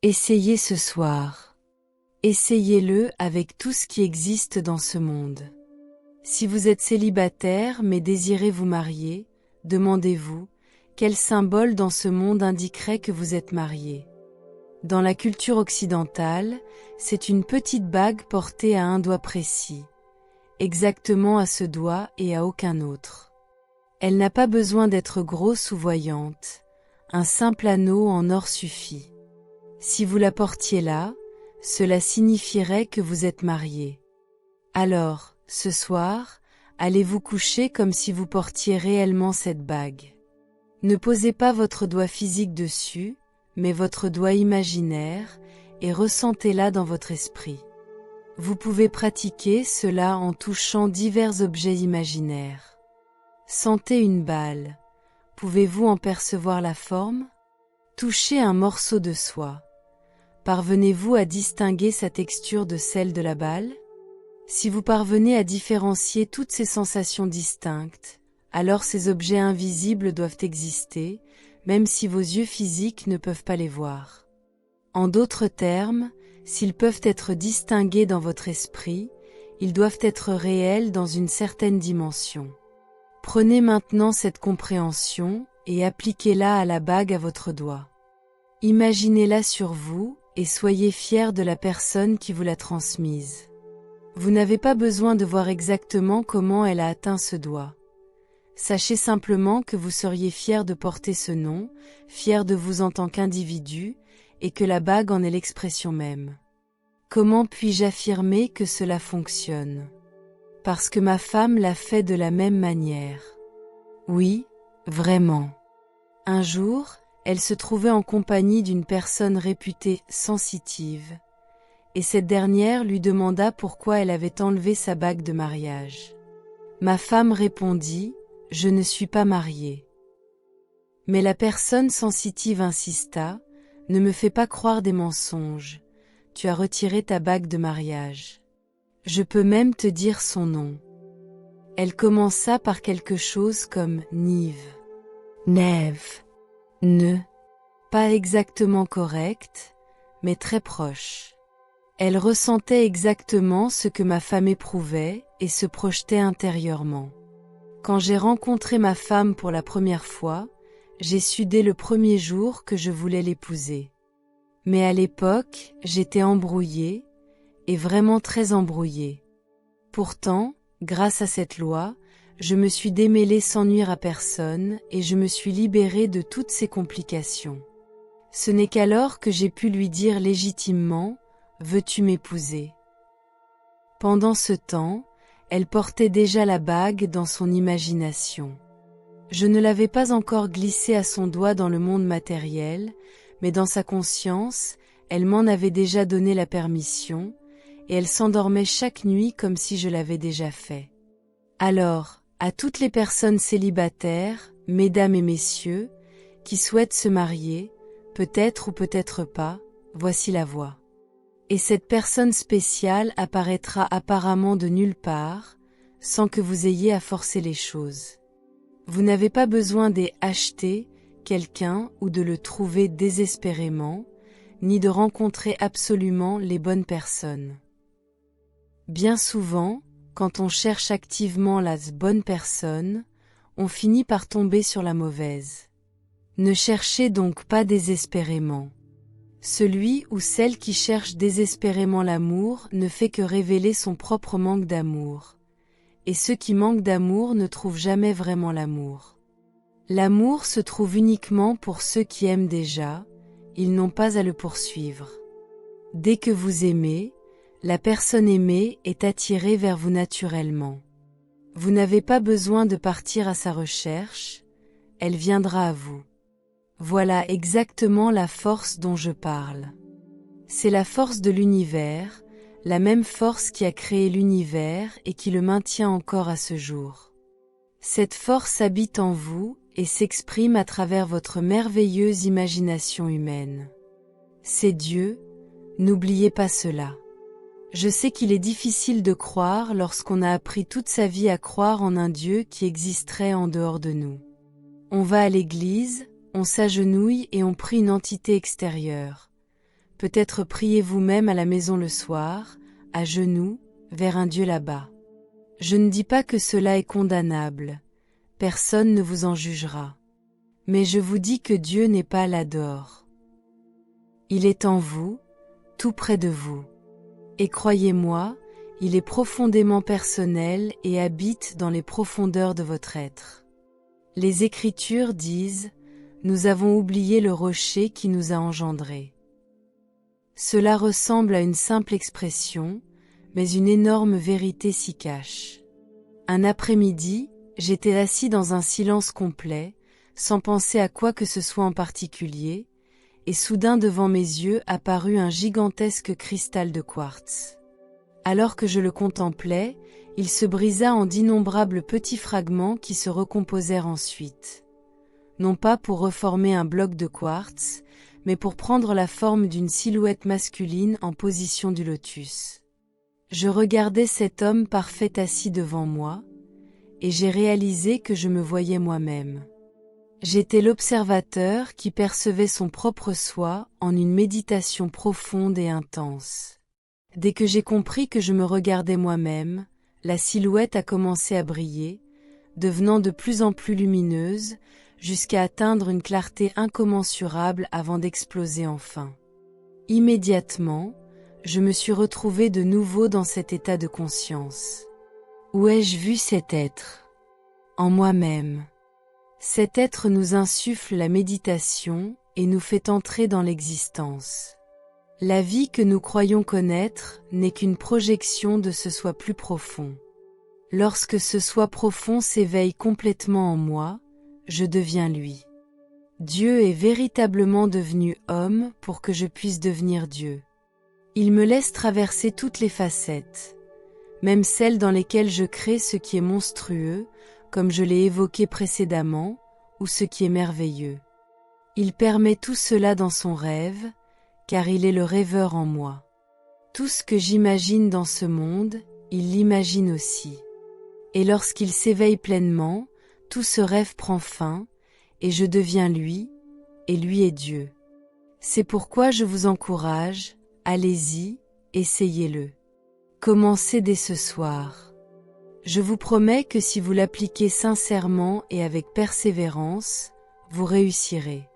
Essayez ce soir. Essayez-le avec tout ce qui existe dans ce monde. Si vous êtes célibataire mais désirez vous marier, demandez-vous, quel symbole dans ce monde indiquerait que vous êtes marié? Dans la culture occidentale, c'est une petite bague portée à un doigt précis, exactement à ce doigt et à aucun autre. Elle n'a pas besoin d'être grosse ou voyante, un simple anneau en or suffit. Si vous la portiez là, cela signifierait que vous êtes marié. Alors, ce soir, allez vous coucher comme si vous portiez réellement cette bague. Ne posez pas votre doigt physique dessus, mais votre doigt imaginaire, et ressentez-la dans votre esprit. Vous pouvez pratiquer cela en touchant divers objets imaginaires. Sentez une balle. Pouvez-vous en percevoir la forme? Touchez un morceau de soie. Parvenez-vous à distinguer sa texture de celle de la balle? Si vous parvenez à différencier toutes ces sensations distinctes, alors ces objets invisibles doivent exister, même si vos yeux physiques ne peuvent pas les voir. En d'autres termes, s'ils peuvent être distingués dans votre esprit, ils doivent être réels dans une certaine dimension. Prenez maintenant cette compréhension et appliquez-la à la bague à votre doigt. Imaginez-la sur vous et soyez fiers de la personne qui vous l'a transmise. Vous n'avez pas besoin de voir exactement comment elle a atteint ce doigt. Sachez simplement que vous seriez fier de porter ce nom, fier de vous en tant qu'individu, et que la bague en est l'expression même. Comment puis-je affirmer que cela fonctionne? Parce que ma femme l'a fait de la même manière. Oui, vraiment. Un jour, elle se trouvait en compagnie d'une personne réputée sensitive, et cette dernière lui demanda pourquoi elle avait enlevé sa bague de mariage. Ma femme répondit, « Je ne suis pas mariée. » Mais la personne sensitive insista, « Ne me fais pas croire des mensonges, tu as retiré ta bague de mariage. Je peux même te dire son nom. » Elle commença par quelque chose comme « Nive »,« Neve »,« Ne », pas exactement correct, mais très proche. Elle ressentait exactement ce que ma femme éprouvait et se projetait intérieurement. Quand j'ai rencontré ma femme pour la première fois, j'ai su dès le premier jour que je voulais l'épouser. Mais à l'époque, j'étais embrouillée, et vraiment très embrouillée. Pourtant, grâce à cette loi, je me suis démêlée sans nuire à personne et je me suis libérée de toutes ces complications. Ce n'est qu'alors que j'ai pu lui dire légitimement « Veux-tu m'épouser ?» Pendant ce temps, elle portait déjà la bague dans son imagination. Je ne l'avais pas encore glissée à son doigt dans le monde matériel, mais dans sa conscience, elle m'en avait déjà donné la permission, et elle s'endormait chaque nuit comme si je l'avais déjà fait. Alors, à toutes les personnes célibataires, mesdames et messieurs, qui souhaitent se marier, peut-être ou peut-être pas, voici la voie. Et cette personne spéciale apparaîtra apparemment de nulle part, sans que vous ayez à forcer les choses. Vous n'avez pas besoin d'acheter quelqu'un ou de le trouver désespérément, ni de rencontrer absolument les bonnes personnes. Bien souvent, quand on cherche activement la bonne personne, on finit par tomber sur la mauvaise. Ne cherchez donc pas désespérément. Celui ou celle qui cherche désespérément l'amour ne fait que révéler son propre manque d'amour. Et ceux qui manquent d'amour ne trouvent jamais vraiment l'amour. L'amour se trouve uniquement pour ceux qui aiment déjà, ils n'ont pas à le poursuivre. Dès que vous aimez, la personne aimée est attirée vers vous naturellement. Vous n'avez pas besoin de partir à sa recherche, elle viendra à vous. Voilà exactement la force dont je parle. C'est la force de l'univers, la même force qui a créé l'univers et qui le maintient encore à ce jour. Cette force habite en vous et s'exprime à travers votre merveilleuse imagination humaine. C'est Dieu, n'oubliez pas cela. Je sais qu'il est difficile de croire lorsqu'on a appris toute sa vie à croire en un Dieu qui existerait en dehors de nous. On va à l'église, on s'agenouille et on prie une entité extérieure. peut-être priez vous-même à la maison le soir, à genoux, vers un Dieu là-bas. Je ne dis pas que cela est condamnable, personne ne vous en jugera. Mais je vous dis que Dieu n'est pas là dehors. Il est en vous, tout près de vous. Et croyez-moi, il est profondément personnel et habite dans les profondeurs de votre être. Les Écritures disent « Nous avons oublié le rocher qui nous a engendrés ». Cela ressemble à une simple expression, mais une énorme vérité s'y cache. Un après-midi, j'étais assis dans un silence complet, sans penser à quoi que ce soit en particulier, et soudain devant mes yeux apparut un gigantesque cristal de quartz. Alors que je le contemplais, il se brisa en d'innombrables petits fragments qui se recomposèrent ensuite. Non pas pour reformer un bloc de quartz, mais pour prendre la forme d'une silhouette masculine en position du lotus. Je regardais cet homme parfait assis devant moi, et j'ai réalisé que je me voyais moi-même. J'étais l'observateur qui percevait son propre soi en une méditation profonde et intense. Dès que j'ai compris que je me regardais moi-même, la silhouette a commencé à briller, devenant de plus en plus lumineuse, jusqu'à atteindre une clarté incommensurable avant d'exploser enfin. Immédiatement, je me suis retrouvé de nouveau dans cet état de conscience. Où ai-je vu cet être? En moi-même. Cet être nous insuffle la méditation et nous fait entrer dans l'existence. La vie que nous croyons connaître n'est qu'une projection de ce soi plus profond. Lorsque ce soi profond s'éveille complètement en moi, je deviens lui. Dieu est véritablement devenu homme pour que je puisse devenir Dieu. Il me laisse traverser toutes les facettes, même celles dans lesquelles je crée ce qui est monstrueux, comme je l'ai évoqué précédemment, ou ce qui est merveilleux. Il permet tout cela dans son rêve, car il est le rêveur en moi. Tout ce que j'imagine dans ce monde, il l'imagine aussi. Et lorsqu'il s'éveille pleinement, tout ce rêve prend fin, et je deviens lui, et lui est Dieu. C'est pourquoi je vous encourage, allez-y, essayez-le. Commencez dès ce soir. Je vous promets que si vous l'appliquez sincèrement et avec persévérance, vous réussirez.